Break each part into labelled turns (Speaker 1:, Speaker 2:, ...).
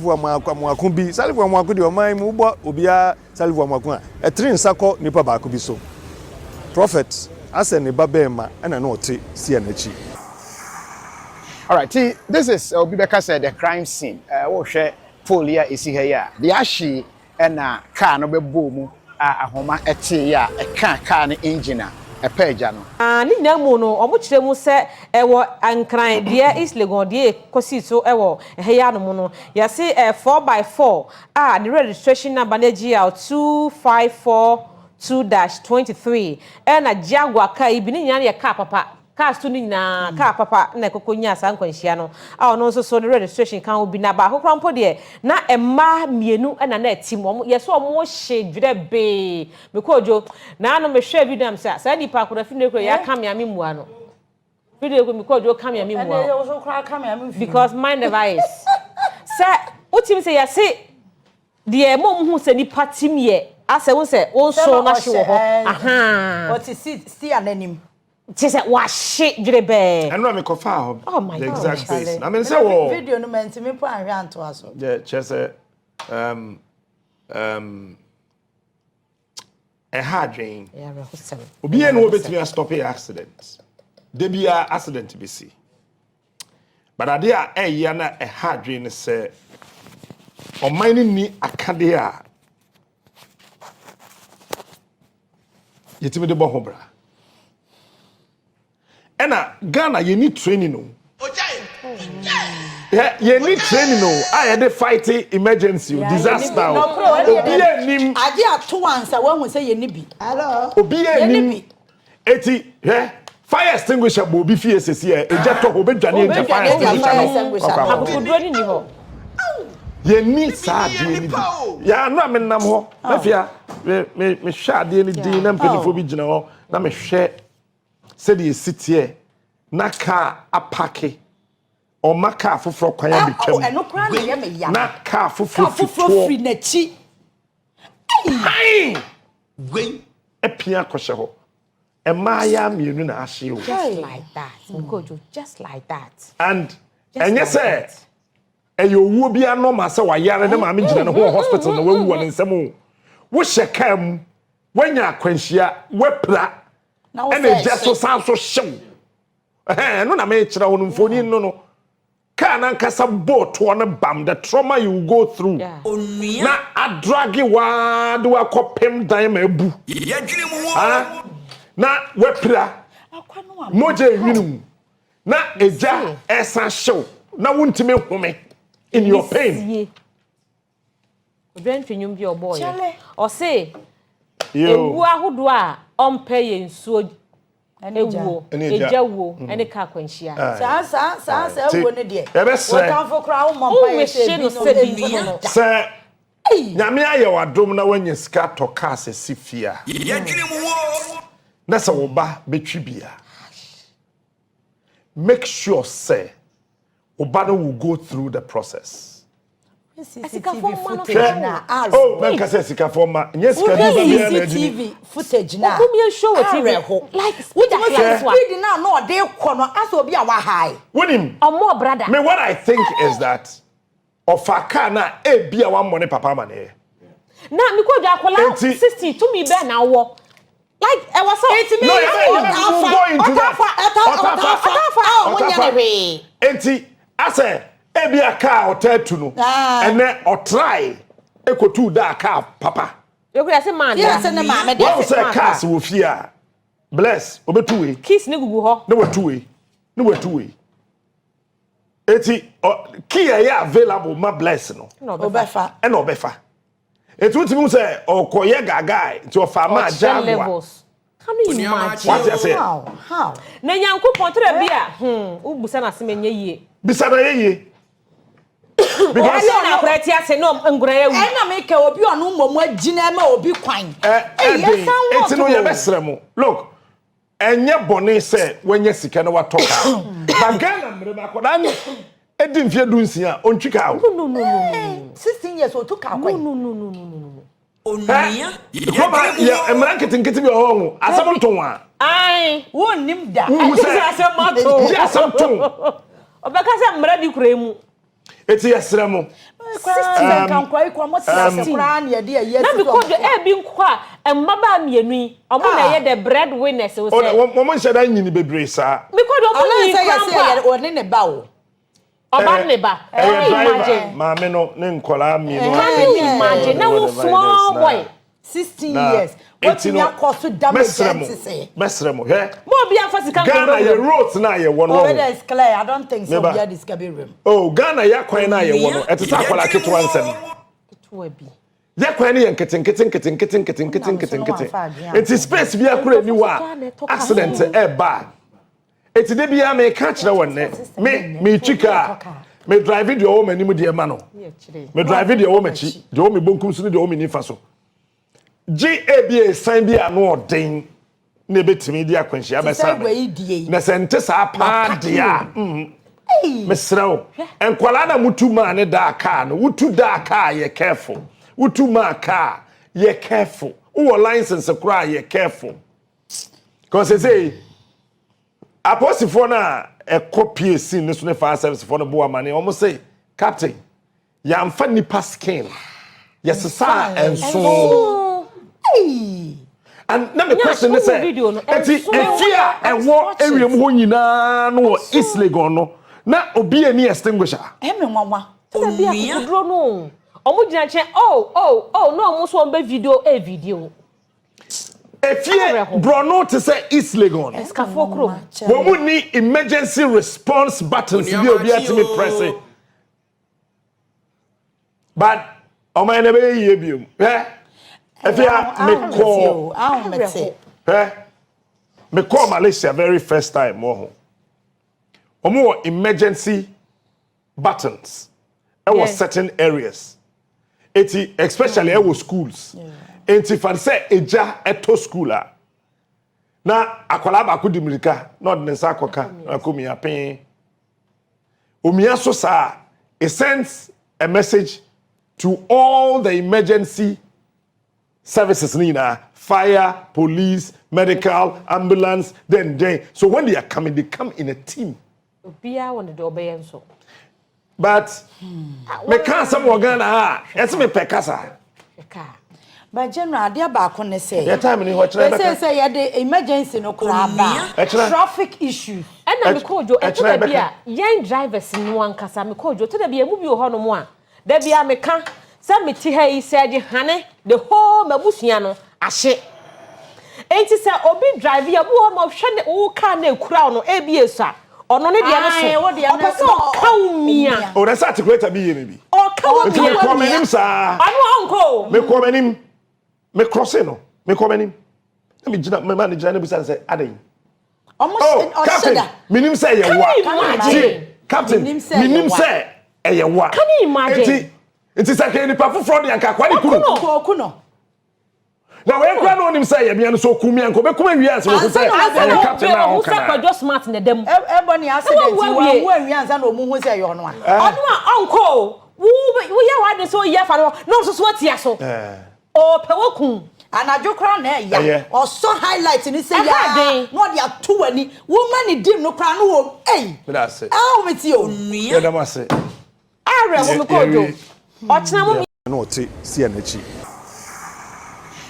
Speaker 1: Amwaku bi Salifu Amwaku de oman mu bo obia Salifu Amwaku a etrin sako nipa ba ko bi so prophet ase ne babema na na ote sie na chi.
Speaker 2: All right, this is Obibeka said the crime scene. Wo hwe folia esi ha ya. The ashi na car no be boom ahoma ete ya e car ne engine a page no.
Speaker 3: Ni nyamu no omo kire mu se ewo ankran de is legon de kosi so ewo he ya no mu no ya se 4x4 the registration number na GL 2542-23 na Jaguar car ibi ni nya car papa car stu ni na car papa na kokonya sankwanhia no ono so the registration kan obi na ba kokrampo de na emma mienu na na tim omo yeso omo hye dwere be mekojo na no me hwe video am sa di pa korafi ne kro ya kamia me mua no video ko mekojo kamia me mua because mine never is say utim say ya say de mom hu say ni patim ye ase won say won so na hye wo ho
Speaker 4: what is see ananim
Speaker 3: just wash shit drebe.
Speaker 1: I know me kofa
Speaker 3: oh my
Speaker 1: the
Speaker 3: God,
Speaker 1: exact
Speaker 3: Charlie.
Speaker 1: face. I mean say wo
Speaker 4: video no man me po anhwe anto aso.
Speaker 1: Yeah, just a hard drain.
Speaker 3: Yeah, right.
Speaker 1: Obi e no obetimi stop a accident. Dey be a accident be see. But ade a ya na a hard drain say o mine ni akade a yetimi de bo ho bra. Ena Ghana you need training no. Yeah, you need training no. I had a fighting emergency disaster. Obi enim
Speaker 4: ade ato ansa wan hu say ye ni bi. Hello.
Speaker 1: Obi enim eti fire extinguisher bo bi fie sesi e eja to ho bedwane eja fire extinguisher.
Speaker 3: Akuduro ni ho.
Speaker 1: Ye ni sa de ni bi. Ya no amenam ho. Mafia me hwa de ni din na mpelifo bi gina ho na me hwe said the city na car apake o maka foforo kwan ya betwam
Speaker 4: eno kra na ye me ya
Speaker 1: na car foforo
Speaker 4: free na chi
Speaker 1: ai gwen epia kohye ho e ma ya mienu na ahye o
Speaker 3: Just like that. Mkojo, just like that.
Speaker 1: and enye say eyo wuo bia no ma say wa yare na ma me gina ne ho hospital na wawu ne nsem wo hyekam wanya akwanhia wepra and just so sound so show. No, na me chira wonu mfoni no. Kana nkasa boat one bam the trauma you go through.
Speaker 3: Yeah.
Speaker 1: Na adragi wa do akopem dan ma ebu. Na wepra. Moje winum. Na eja esa show. Na wuntime home in your pain.
Speaker 3: Obren twanyum bi oboy. O say
Speaker 1: Yo.
Speaker 3: ewu ahodo a ompe ye nsuo ewu ejawo ene ka kwanhia
Speaker 4: sa ewo ne de
Speaker 1: Wotanfo
Speaker 4: kra wo mompa ye
Speaker 3: se no
Speaker 1: se nyame aye wadom na wanya sika to ka se sifia na se wo ba betwi bia make sure say wo ba no will go through the process.
Speaker 4: CCTV footage na
Speaker 1: oh man kase sika forma nye sika di ba bia na
Speaker 4: CCTV footage na
Speaker 3: come here show what TV like what that
Speaker 4: speed na no dey kono as obi a wa high
Speaker 1: wonim
Speaker 3: omo brother
Speaker 1: me what I think is that ofaka na e bia wan money papa man e
Speaker 3: na me ko akola 60 to me be na wo like e was so
Speaker 1: no go into that enti ase ebi aka otatu no ene otrai ekotu da aka papa
Speaker 3: you could say man
Speaker 4: yes na ma me
Speaker 1: dey say cars wo fia bless obetu we
Speaker 3: kiss ne gugu ho
Speaker 1: ne wetu we eti key ya available ma bless no
Speaker 4: obefa
Speaker 1: ena obefa eti utimi say okoye gaga enti ofa ma Jaguar.
Speaker 3: Can you imagine
Speaker 1: what you say
Speaker 4: how
Speaker 3: na Nyankopon tere bia ubusa na semenye yie
Speaker 1: bisa na yeye
Speaker 3: because na preti ase no ngura ya wu
Speaker 4: na me ka obi onu momu agina ma obi kwan
Speaker 1: eti no ye besere mo look enye bone se wenye sika na watoka bagana mre makoda ni edi mfie du nsia ontwika awo
Speaker 3: no
Speaker 4: 16 years o to ka kwan
Speaker 3: no
Speaker 4: onia
Speaker 1: Koma ya emranketenkete bi ho asam nton a
Speaker 3: ai
Speaker 4: wonnim da
Speaker 3: asam mato
Speaker 1: ya asam ton
Speaker 3: obeka se mra di kura mu
Speaker 1: It's yesremo.
Speaker 4: Kan kwai kwa mo tia se kra na ye de ye
Speaker 3: na because e bi nkwa emmaba mienu yi omo na ye the breadwinners we say
Speaker 1: mo nsheda nyini bebre sa
Speaker 3: because omo ni
Speaker 4: say oni ne ba o
Speaker 3: oba ne ba
Speaker 1: imagine maame no ne nkola mi no
Speaker 3: imagine na wo small boy
Speaker 4: 16 years what you cost to damage say
Speaker 1: mesremo he
Speaker 3: mo bi afasika
Speaker 1: Ghana ye roads na ye wono
Speaker 4: whether is clear I don't think so here this can be room
Speaker 1: oh Ghana ya kwan na ye wono etisa akwala ketwa nsem
Speaker 3: ketwa bi
Speaker 1: ya kwan ne ye nketen eti space bi akura ni wa accident e ba eti de bia me ka kire wonne me twika me drive video o mani mu de ma no me drive video o machi de o me bonkum so de o me nifa so GABA sign bi ano odin na betimi di akwanhia besa na sente sa pa dia mesrawo enkwala na mutu ma ne da aka no wutu da aka ye careful wutu ma aka ye careful wo license kra ye careful cause say apostle na e copy sin ne so ne fire service for no bo amane omo say captain ya amfa nipa skin yesesa enso and na me question is say efia ewo ewiem ho nyina no East Legon no na obi ani extinguisher
Speaker 4: me nwanwa
Speaker 3: obi akudro no omo gina che no omo so on be video
Speaker 1: efia bro no to say East Legon
Speaker 3: escafo kro
Speaker 1: wo mu ni emergency response buttons bi obi atimi press it but o man na be yie biom efia me call Malaysia very first time mo emergency buttons was certain areas especially was schools enti fan say eja eto school na akwala ba ko dimirika na odinsa akoka akomia pen omia so sa it sends a message to all the emergency services nina fire, police, medical, ambulance, then so when they are coming, they come in a team. But me can't some organ it's me pekasa.
Speaker 4: But general dia ba ko ne say.
Speaker 1: Your time ni what
Speaker 4: say ya the emergency no craba. Traffic issues.
Speaker 3: And na me kojo e to da bia yen drivers no ankasa me kojo to da bia mu bi ho no mo a. Da bia me ka say me ti ha yi say de hane the whole mabusua no ahye. Enti say obi drive ya bu ho mo hwe wo car na ekura no e bia so a. Ono ne dia no so. Opese o ka umia.
Speaker 1: O that's articulate bi ye me bi.
Speaker 3: O ka umia.
Speaker 1: Me come nim sa.
Speaker 3: Anu anko.
Speaker 1: Me come nim. Me crossing no. Me come nim. Me gina me manager na bi say adan.
Speaker 4: Almost
Speaker 1: Captain. Minim say ye wa. Captain. Minim say ye wa.
Speaker 3: Can you imagine?
Speaker 1: Enti say ke ni pa foforo de anka kwa ni kunu.
Speaker 4: Kuno.
Speaker 1: Na we kwa no nim say ye bia no so kumi anko be kuma wi anse we say captain na o kana.
Speaker 3: Kwa just smart na dem.
Speaker 4: Ebony accident wo wi anse na omu hu say ye ono a.
Speaker 3: Ono a anko. Wo ye wa de so ye fa no so atia so. O pe wo kun.
Speaker 4: Anajo kra na ya. O so highlight ni say ya. No dia to wani. Woman ni dim no kra no wo.
Speaker 1: That's it.
Speaker 4: Ah, we ti o.
Speaker 1: Yeah, that was it.
Speaker 3: Are wo me kojo. O chena mo
Speaker 1: no ti see anachi.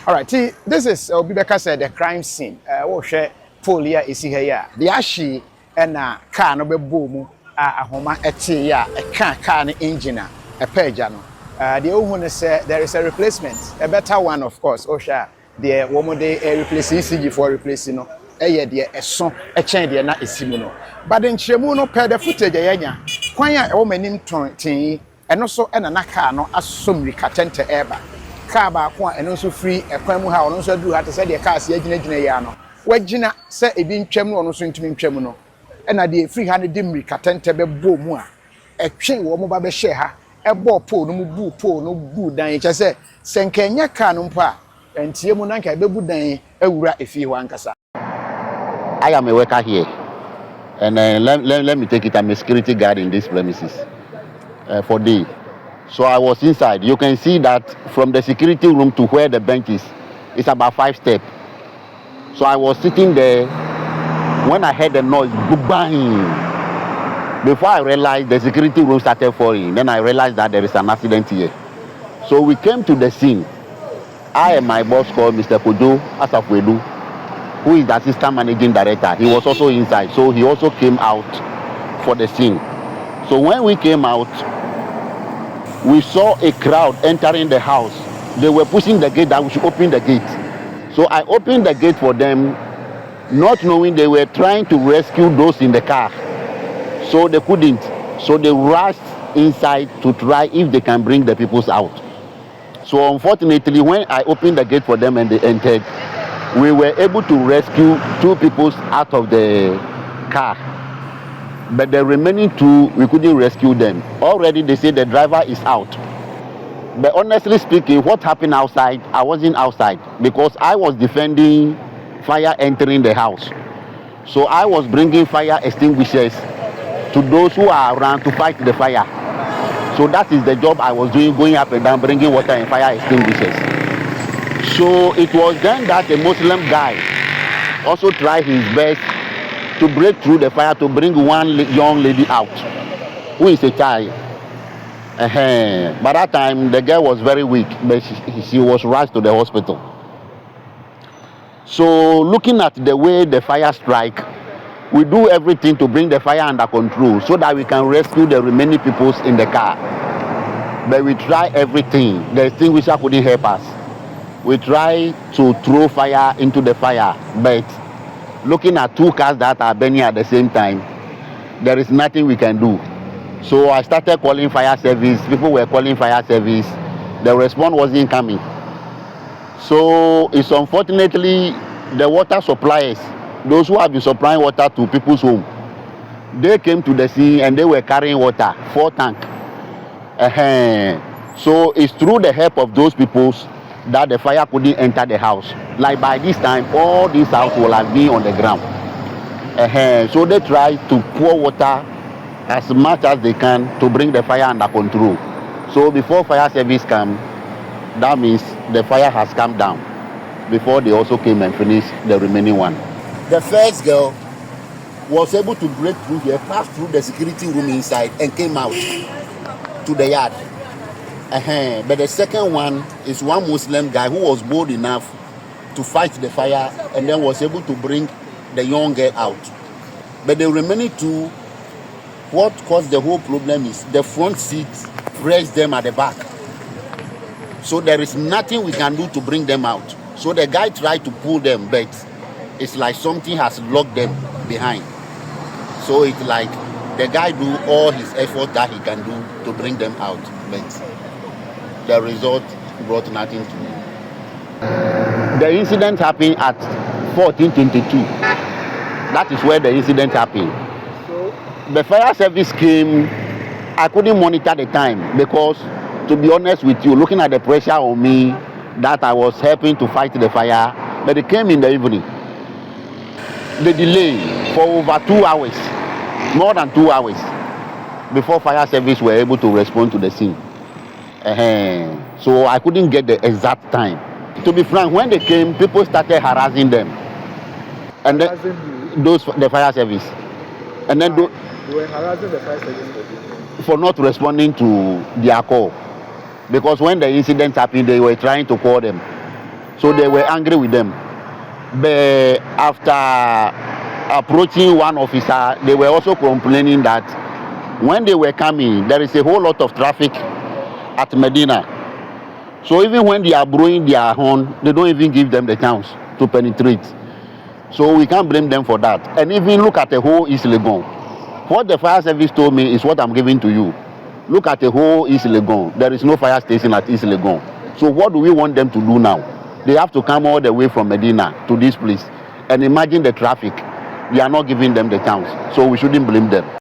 Speaker 2: All right, this is Obibeka said the crime scene. Wo hwe folia esi ha ya. The ashi na car no be boom ahoma ete ya e car no engine a page no. The ohun say there is a replacement, a better one of course. Osha the woman dey replace ECG for replacing no. Eye de eso e chen de na esimu no. But the nchemu no per the footage yanya. Kwan ya e wo manim ton tin eno so na na car no asomri katente eba. Car ba ko eno so free ekwan mu ha ono so duru ha te se de car se agina ya no wagina se ebi ntwam no ono so ntimi ntwam no na de free ha ne de mri katente be bo mu a etwe wo mo ba be hye ha e bo pole no mu bu dan che se senkenya car no mpo a entie mu na nka be bu dan awura efi ho ankasa.
Speaker 5: I am a worker here and let me take it. I'm a security guard in this premises for day. So I was inside. You can see that from the security room to where the bench is, it's about 5 steps. So I was sitting there when I heard the noise, bang. Before I realized the security room started falling, then I realized that there is an accident here. So we came to the scene. I and my boss called Mr. Kojo Asafwedu, who is the assistant managing director. He was also inside, so he also came out for the scene. So when we came out, we saw a crowd entering the house. They were pushing the gate that we should open the gate. So I opened the gate for them, not knowing they were trying to rescue those in the car. So they couldn't. So they rushed inside to try if they can bring the people out. So unfortunately, when I opened the gate for them and they entered, we were able to rescue 2 people out of the car. But the remaining 2, we couldn't rescue them. Already they say the driver is out. But honestly speaking, what happened outside, I wasn't outside because I was defending fire entering the house. So I was bringing fire extinguishers to those who are around to fight the fire. So that is the job I was doing, going up and down, bringing water and fire extinguishers. So it was then that a Muslim guy also tried his best to break through the fire to bring one young lady out, who is a child. By that time, the girl was very weak, but she was rushed to the hospital. So looking at the way the fire strike, we do everything to bring the fire under control so that we can rescue the remaining people in the car. But we try everything. The extinguisher couldn't help us. We try to throw fire into the fire, but looking at 2 cars that are burning at the same time, there is nothing we can do. So I started calling fire service. People were calling fire service. The response wasn't coming. So it's unfortunately the water suppliers, those who have been supplying water to people's home, they came to the scene and they were carrying water, 4 tanks. So it's through the help of those people that the fire couldn't enter the house. Like by this time, all these houses will have been on the ground. So they try to pour water as much as they can to bring the fire under control. So before fire service come, that means the fire has come down before they also came and finished the remaining one. The first girl was able to break through here, pass through the security room inside and came out to the yard. But the second one is one Muslim guy who was bold enough to fight the fire and then was able to bring the young girl out. But the remaining 2, what caused the whole problem is the front seat pressed them at the back. So there is nothing we can do to bring them out. So the guy tried to pull them, but it's like something has locked them behind. So it's like the guy do all his effort that he can do to bring them out, but the result brought nothing to me. The incident happened at 14:22. That is where the incident happened. So the fire service came. I couldn't monitor the time because, to be honest with you, looking at the pressure on me, that I was helping to fight the fire, but they came in the evening. The delay for over 2 hours, more than 2 hours, before fire service were able to respond to the scene. So I couldn't get the exact time. To be frank, when they came, people started harassing them, and then the fire service, and then they were harassing the fire service for not responding to their call, because when the incident happened, they were trying to call them, so they were angry with them. But after approaching one officer, they were also complaining that when they were coming, there is a whole lot of traffic at Medina. So even when they are blowing their horn, they don't even give them the chance to penetrate. So we can't blame them for that. And even look at the whole East Legon. What the fire service told me is what I'm giving to you. Look at the whole East Legon. There is no fire station at East Legon. So what do we want them to do now? They have to come all the way from Medina to this place. And imagine the traffic. We are not giving them the chance. So we shouldn't blame them.